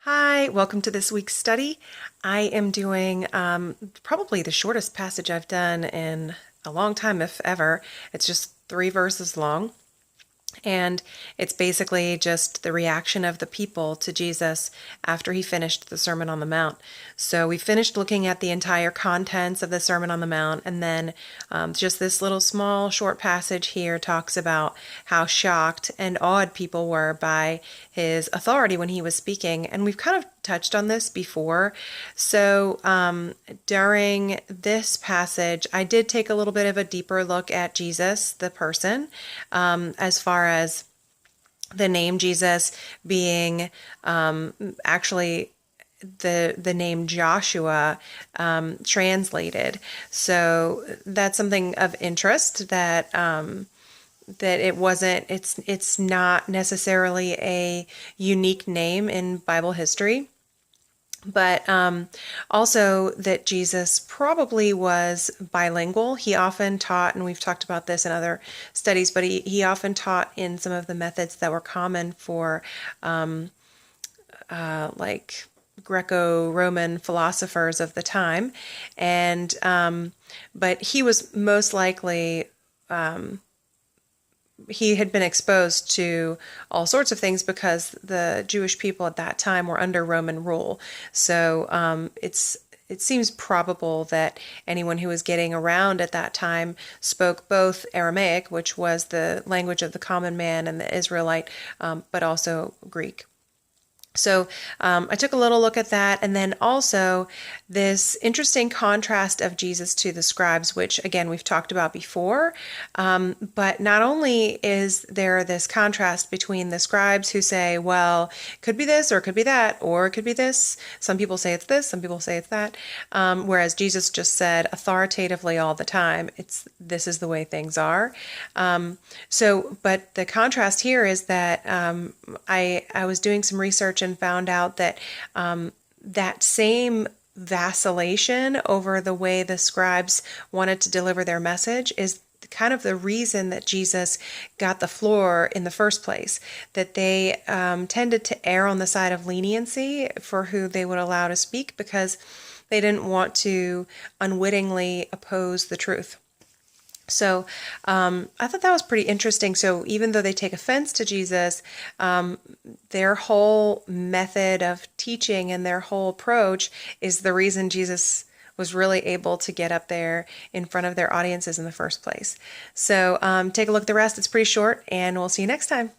Hi, welcome to this week's study. I am doing probably the shortest passage I've done in a long time, if ever. It's just 3 verses long. And it's basically just the reaction of the people to Jesus after he finished the Sermon on the Mount. So we finished looking at the entire contents of the Sermon on the Mount, and then just this little small short passage here talks about how shocked and awed people were by his authority when he was speaking. And we've kind of touched on this before. So during this passage, I did take a little bit of a deeper look at Jesus, the person, as far as the name Jesus being actually the name Joshua translated. So that's something of interest that it's not necessarily a unique name in Bible history. But also that Jesus probably was bilingual. He often taught, and we've talked about this in other studies, but he often taught in some of the methods that were common for like Greco-Roman philosophers of the time. And but he was most likely he had been exposed to all sorts of things because the Jewish people at that time were under Roman rule. So it seems probable that anyone who was getting around at that time spoke both Aramaic, which was the language of the common man and the Israelite, but also Greek. So I took a little look at that, and then also this interesting contrast of Jesus to the scribes, which again we've talked about before. But not only is there this contrast between the scribes who say, well, it could be this or it could be that, or it could be this. Some people say it's this, some people say it's that. Whereas Jesus just said authoritatively all the time, this is the way things are. But the contrast here is that I was doing some research and found out that that same vacillation over the way the scribes wanted to deliver their message is kind of the reason that Jesus got the floor in the first place, that they tended to err on the side of leniency for who they would allow to speak because they didn't want to unwittingly oppose the truth. So I thought that was pretty interesting. So even though they take offense to Jesus, their whole method of teaching and their whole approach is the reason Jesus was really able to get up there in front of their audiences in the first place. So take a look at the rest. It's pretty short, and we'll see you next time.